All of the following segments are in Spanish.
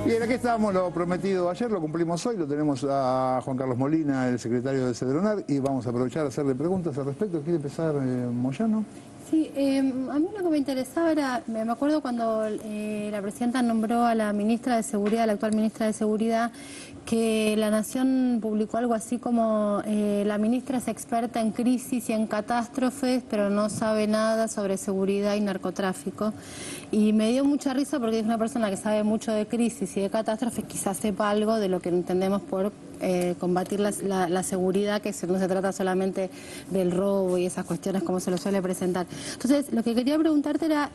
Bien, aquí estábamos, lo prometido ayer, lo cumplimos hoy, lo tenemos a Juan Carlos Molina, el secretario de Cedronar, y vamos a aprovechar a hacerle preguntas al respecto. ¿Quiere empezar Moyano? Sí, a mí lo que me interesaba era, me acuerdo cuando la presidenta nombró a la ministra de Seguridad, la actual ministra de Seguridad, que La Nación publicó algo así como la ministra es experta en crisis y en catástrofes, pero no sabe nada sobre seguridad y narcotráfico. Y me dio mucha risa porque es una persona que sabe mucho de crisis y de catástrofes, quizás sepa algo de lo que entendemos por combatir la seguridad, que no se trata solamente del robo y esas cuestiones como se lo suele presentar. Entonces, lo que quería preguntarte era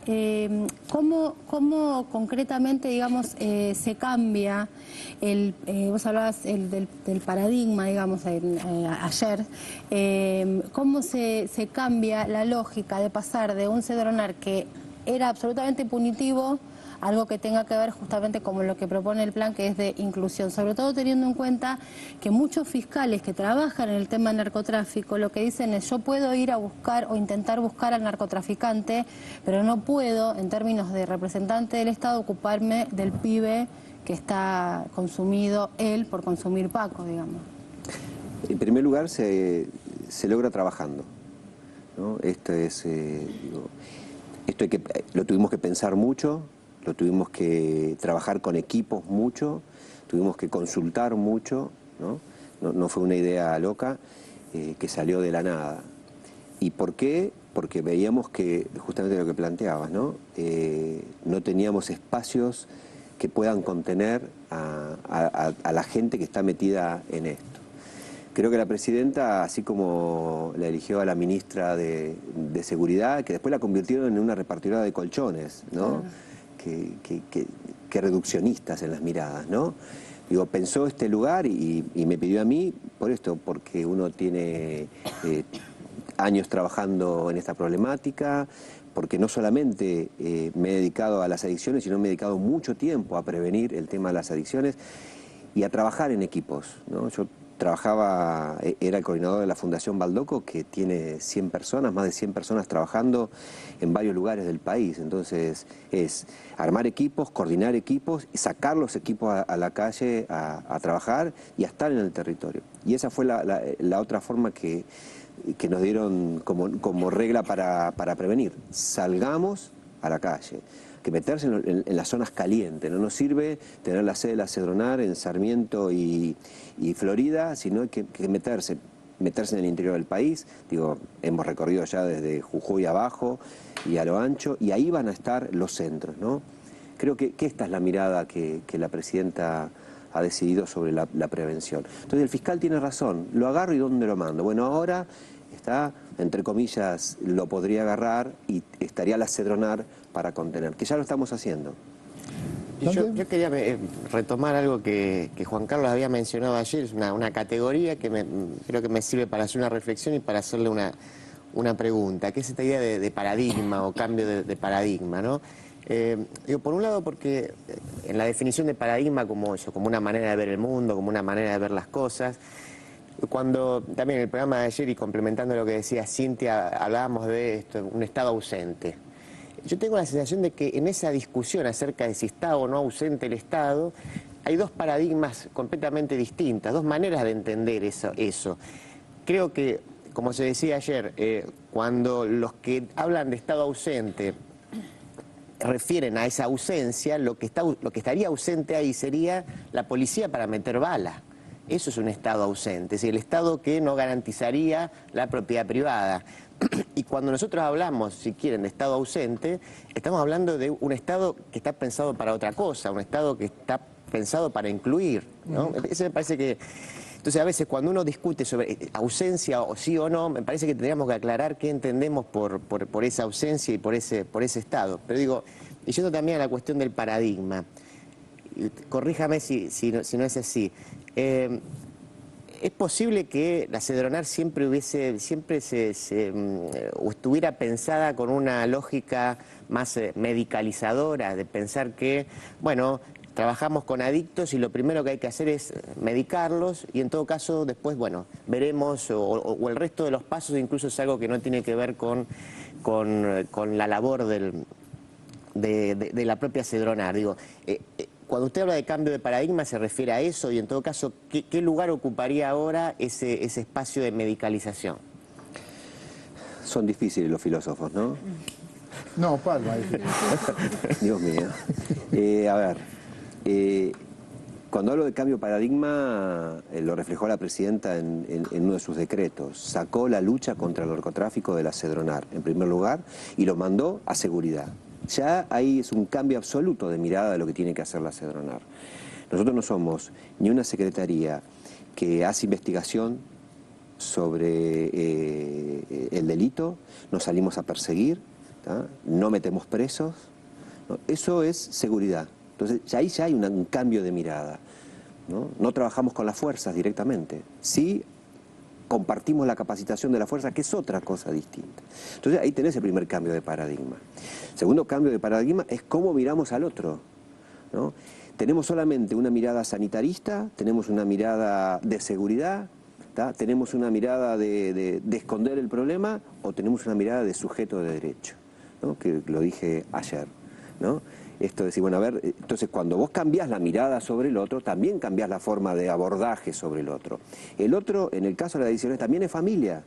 cómo concretamente, digamos, se cambia vos hablabas del paradigma, digamos, ayer, cómo se cambia la lógica de pasar de un Cedronar que era absolutamente punitivo, algo que tenga que ver justamente con lo que propone el plan, que es de inclusión, sobre todo teniendo en cuenta que muchos fiscales que trabajan en el tema del narcotráfico lo que dicen es: yo puedo ir a buscar o intentar buscar al narcotraficante, pero no puedo, en términos de representante del Estado, ocuparme del pibe que está consumido él por consumir Paco, digamos. En primer lugar, se logra trabajando, ¿no? Esto lo tuvimos que pensar mucho, lo tuvimos que trabajar con equipos mucho, tuvimos que consultar mucho, ¿no? No fue una idea loca que salió de la nada. ¿Y por qué? Porque veíamos que, justamente lo que planteabas, ¿no? No teníamos espacios que puedan contener a la gente que está metida en esto. Creo que la presidenta, así como la eligió a la ministra de Seguridad, que después la convirtieron en una repartidora de colchones, ¿no? Que reduccionistas en las miradas, ¿no? Digo, pensó este lugar y me pidió a mí por esto, porque uno tiene años trabajando en esta problemática, porque no solamente me he dedicado a las adicciones, sino me he dedicado mucho tiempo a prevenir el tema de las adicciones y a trabajar en equipos, ¿no? Yo era el coordinador de la Fundación Baldoco, que tiene 100 personas, más de 100 personas trabajando en varios lugares del país. Entonces es armar equipos, coordinar equipos y sacar los equipos a la calle a trabajar y a estar en el territorio. Y esa fue la otra forma que nos dieron como regla para prevenir. Salgamos a la calle. Que meterse en las zonas calientes. No nos sirve tener la sede de la Cedronar en Sarmiento y Florida, sino que meterse en el interior del país. Digo, hemos recorrido ya desde Jujuy abajo y a lo ancho, y ahí van a estar los centros, ¿no? Creo que esta es la mirada que la presidenta ha decidido sobre la prevención. Entonces el fiscal tiene razón, lo agarro y ¿dónde lo mando? Bueno, ahora está, entre comillas, lo podría agarrar y estaría la Cedronar para contener, que ya lo estamos haciendo. Yo quería retomar algo que Juan Carlos había mencionado ayer, es una categoría que creo que me sirve para hacer una reflexión y para hacerle una pregunta, que es esta idea de paradigma o cambio de paradigma, ¿no? Digo, por un lado porque en la definición de paradigma como una manera de ver el mundo, como una manera de ver las cosas, cuando también en el programa de ayer y complementando lo que decía Cintia, hablábamos de esto, un Estado ausente. Yo tengo la sensación de que en esa discusión acerca de si está o no ausente el Estado, hay dos paradigmas completamente distintas, dos maneras de entender eso. Creo que, como se decía ayer, cuando los que hablan de Estado ausente refieren a esa ausencia, lo que estaría ausente ahí sería la policía para meter bala. Eso es un Estado ausente, es decir, el Estado que no garantizaría la propiedad privada. Y cuando nosotros hablamos, si quieren, de Estado ausente, estamos hablando de un Estado que está pensado para otra cosa, un Estado que está pensado para incluir, ¿no? Eso me parece que... Entonces, a veces cuando uno discute sobre ausencia o sí o no, me parece que tendríamos que aclarar qué entendemos por esa ausencia y por ese Estado. Pero digo, y yendo también a la cuestión del paradigma, corríjame si no es así. ¿Es posible que la Cedronar siempre estuviera pensada con una lógica más medicalizadora, de pensar que, bueno, trabajamos con adictos y lo primero que hay que hacer es medicarlos y en todo caso después, bueno, veremos o el resto de los pasos incluso es algo que no tiene que ver con la labor de la propia Cedronar? Digo, cuando usted habla de cambio de paradigma, ¿se refiere a eso? Y en todo caso, ¿qué lugar ocuparía ahora ese espacio de medicalización? Son difíciles los filósofos, ¿no? No, Palma. Dios mío. A ver, cuando hablo de cambio de paradigma, lo reflejó la presidenta en uno de sus decretos. Sacó la lucha contra el narcotráfico de la Cedronar, en primer lugar, y lo mandó a seguridad. Ya ahí es un cambio absoluto de mirada de lo que tiene que hacer la Cedronar. Nosotros no somos ni una secretaría que hace investigación sobre el delito, no salimos a perseguir, ¿tá? No metemos presos, ¿no? Eso es seguridad. Entonces ahí ya hay un cambio de mirada, ¿no? No trabajamos con las fuerzas directamente, sí compartimos la capacitación de la fuerza, que es otra cosa distinta. Entonces ahí tenés el primer cambio de paradigma. Segundo cambio de paradigma es cómo miramos al otro, ¿no? Tenemos solamente una mirada sanitarista, tenemos una mirada de seguridad, ¿tá? Tenemos una mirada de esconder el problema, o tenemos una mirada de sujeto de derecho, ¿no? Que lo dije ayer, ¿no? Esto de decir, bueno, a ver, entonces cuando vos cambiás la mirada sobre el otro, también cambiás la forma de abordaje sobre el otro. El otro, en el caso de las adicciones, también es familia,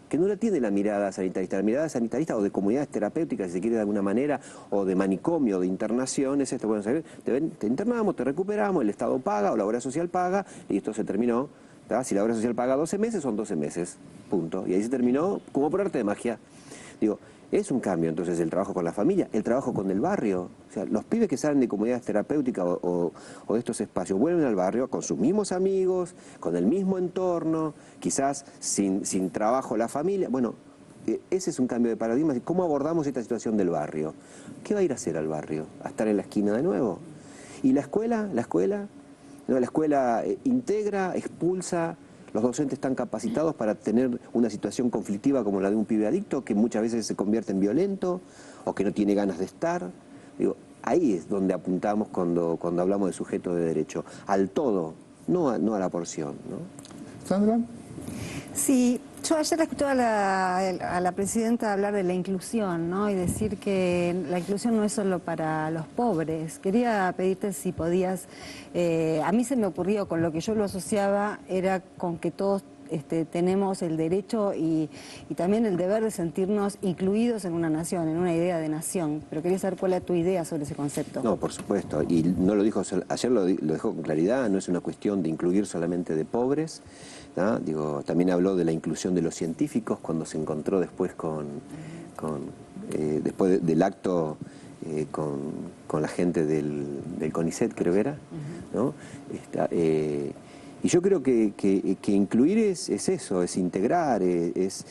que no la tiene la mirada sanitarista. La mirada sanitarista o de comunidades terapéuticas, si se quiere de alguna manera, o de manicomio, de internación, es esto, bueno, te internamos, te recuperamos, el Estado paga o la obra social paga, y esto se terminó. ¿Tá? Si la obra social paga 12 meses, son 12 meses, punto. Y ahí se terminó como por arte de magia. Digo, es un cambio entonces el trabajo con la familia, el trabajo con el barrio. O sea, los pibes que salen de comunidades terapéuticas o de estos espacios vuelven al barrio con sus mismos amigos, con el mismo entorno, quizás sin trabajo la familia. Bueno, ese es un cambio de paradigma. ¿Cómo abordamos esta situación del barrio? ¿Qué va a ir a hacer al barrio? ¿A estar en la esquina de nuevo? ¿Y la escuela? No, la escuela integra, expulsa, los docentes están capacitados para tener una situación conflictiva como la de un pibe adicto, que muchas veces se convierte en violento o que no tiene ganas de estar. Digo, ahí es donde apuntamos cuando hablamos de sujeto de derecho, al todo, no a la porción, ¿no? ¿Sandra? Sí, yo ayer escuchaba a la presidenta hablar de la inclusión, ¿no? Y decir que la inclusión no es solo para los pobres. Quería pedirte si podías, a mí se me ocurrió, con lo que yo lo asociaba, era con que todos tenemos el derecho y también el deber de sentirnos incluidos en una nación, en una idea de nación. Pero quería saber cuál es tu idea sobre ese concepto. No, por supuesto, y no lo dijo, ayer lo dejó con claridad, no es una cuestión de incluir solamente de pobres, ¿no? Digo, también habló de la inclusión de los científicos cuando se encontró después después del acto con la gente del CONICET, creo que era, ¿no? Y yo creo que incluir es eso, es integrar, es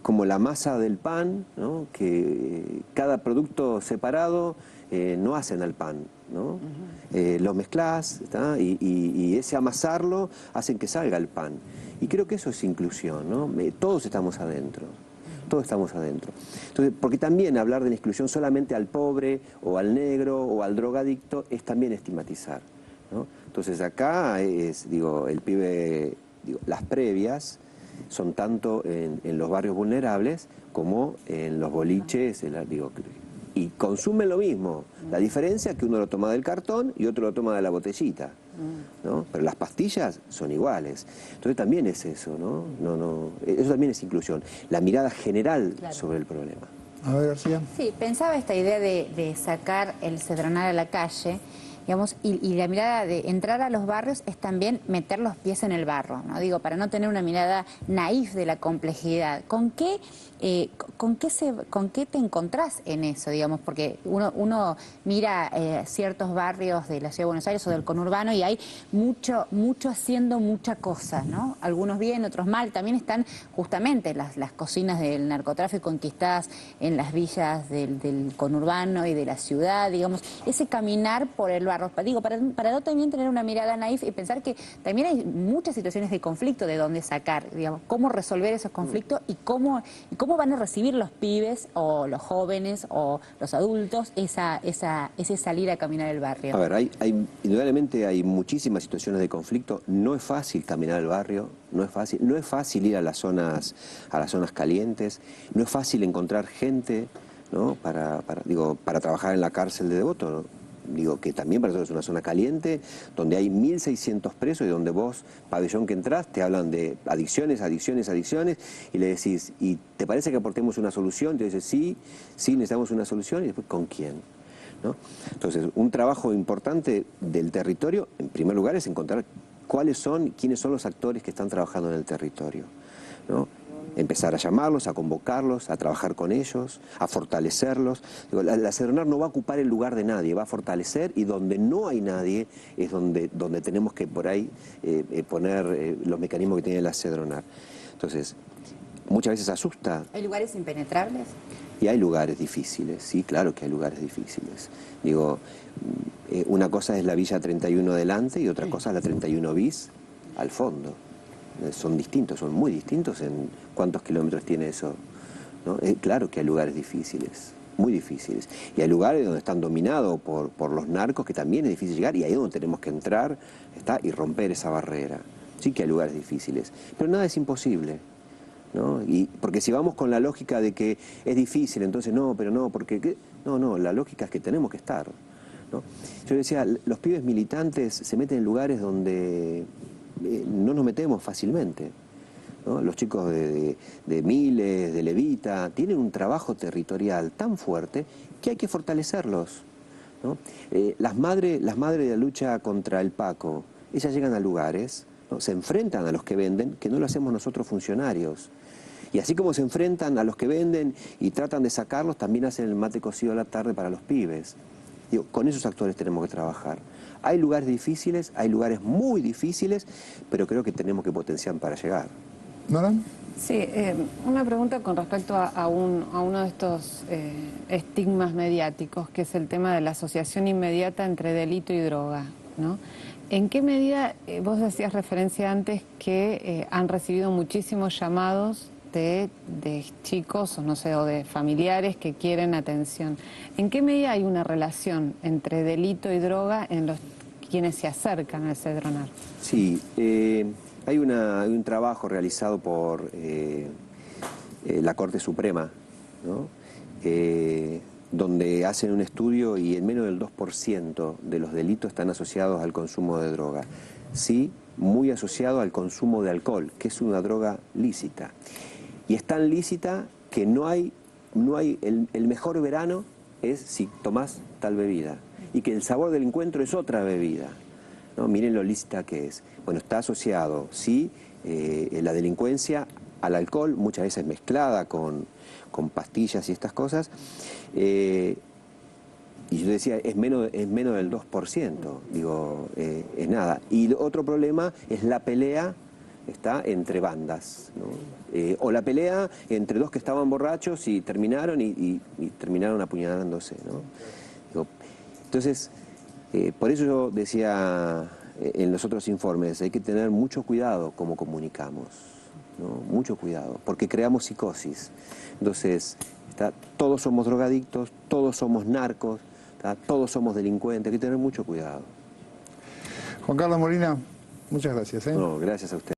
como la masa del pan, ¿no? Que cada producto separado no hacen al pan, ¿no? Lo mezclás, ¿tá? Y ese amasarlo hacen que salga el pan. Y creo que eso es inclusión, ¿no? Todos estamos adentro. Todos estamos adentro. Entonces, porque también hablar de la inclusión solamente al pobre o al negro o al drogadicto es también estigmatizar, ¿no? Entonces acá es, digo, el pibe, digo, las previas son tanto en los barrios vulnerables como en los boliches, digo, y consumen lo mismo. La diferencia es que uno lo toma del cartón y otro lo toma de la botellita, ¿no? Pero las pastillas son iguales. Entonces también es eso, ¿no? Eso también es inclusión. La mirada general sobre el problema. A ver, García. Sí, pensaba esta idea de sacar el Cedronar a la calle, digamos, y la mirada de entrar a los barrios es también meter los pies en el barro, ¿no? Digo, para no tener una mirada naif de la complejidad. ¿Con qué te encontrás en eso, digamos? Porque uno mira ciertos barrios de la Ciudad de Buenos Aires o del conurbano y hay mucho haciendo mucha cosa, ¿no? Algunos bien, otros mal. También están justamente las cocinas del narcotráfico enquistadas en las villas del conurbano y de la ciudad, digamos. Ese caminar por el barro, digo, para no también tener una mirada naif y pensar que también hay muchas situaciones de conflicto de dónde sacar, digamos, cómo resolver esos conflictos y cómo van a recibir los pibes o los jóvenes o los adultos ese salir a caminar el barrio. A ver, indudablemente hay muchísimas situaciones de conflicto. No es fácil caminar el barrio, no es fácil ir a las zonas calientes, no es fácil encontrar gente, ¿no? para trabajar en la cárcel de Devoto, digo que también para nosotros es una zona caliente, donde hay 1.600 presos y donde vos, pabellón que entrás, te hablan de adicciones, y le decís, ¿y te parece que aportemos una solución? Te dice, sí, necesitamos una solución, y después, ¿con quién? ¿No? Entonces, un trabajo importante del territorio, en primer lugar, es encontrar quiénes son los actores que están trabajando en el territorio, ¿no? Empezar a llamarlos, a convocarlos, a trabajar con ellos, a fortalecerlos. Digo, la Cedronar no va a ocupar el lugar de nadie, va a fortalecer, y donde no hay nadie es donde tenemos que por ahí poner los mecanismos que tiene la Cedronar. Entonces, muchas veces asusta. ¿Hay lugares impenetrables? Y hay lugares difíciles, sí, claro que hay lugares difíciles. Digo, una cosa es la Villa 31 adelante y otra cosa es la 31 bis al fondo. Son distintos, son muy distintos en cuántos kilómetros tiene eso, ¿no? Claro que hay lugares difíciles, muy difíciles. Y hay lugares donde están dominados por los narcos, que también es difícil llegar, y ahí es donde tenemos que entrar, y romper esa barrera. Sí que hay lugares difíciles, pero nada es imposible, ¿no? Porque si vamos con la lógica de que es difícil, entonces no, pero no, porque ¿qué? No, la lógica es que tenemos que estar, ¿no? Yo decía, los pibes militantes se meten en lugares donde no nos metemos fácilmente, ¿no? Los chicos de Miles, de Levita, tienen un trabajo territorial tan fuerte que hay que fortalecerlos, ¿no? Las madres de la lucha contra el Paco, ellas llegan a lugares, ¿no? Se enfrentan a los que venden, que no lo hacemos nosotros funcionarios. Y así como se enfrentan a los que venden y tratan de sacarlos, también hacen el mate cocido a la tarde para los pibes. Digo, con esos actores tenemos que trabajar. Hay lugares difíciles, hay lugares muy difíciles, pero creo que tenemos que potenciar para llegar. ¿Nora? Sí, una pregunta con respecto a uno de estos estigmas mediáticos, que es el tema de la asociación inmediata entre delito y droga, ¿no? ¿En qué medida, vos decías referencia antes que han recibido muchísimos llamados de chicos, o no sé, o de familiares que quieren atención? ¿En qué medida hay una relación entre delito y droga en quienes se acercan al Cedronar? Sí, hay un trabajo realizado por la Corte Suprema, ¿no? Donde hacen un estudio y en menos del 2% de los delitos están asociados al consumo de droga. Sí, muy asociado al consumo de alcohol, que es una droga lícita. Y es tan lícita que no hay el mejor verano es si tomás tal bebida. Y que el sabor del encuentro es otra bebida, ¿no? Miren lo lícita que es. Bueno, está asociado, sí, la delincuencia al alcohol, muchas veces mezclada con pastillas y estas cosas. Y yo decía, es menos del 2%, digo, es nada. Y otro problema es la pelea entre bandas, ¿no? O la pelea entre dos que estaban borrachos y terminaron y terminaron apuñalándose, ¿no? Digo, entonces, por eso yo decía en los otros informes, hay que tener mucho cuidado cómo comunicamos, ¿no? Mucho cuidado, porque creamos psicosis. Entonces, todos somos drogadictos, todos somos narcos, todos somos delincuentes, hay que tener mucho cuidado. Juan Carlos Molina, muchas gracias. No, gracias a usted.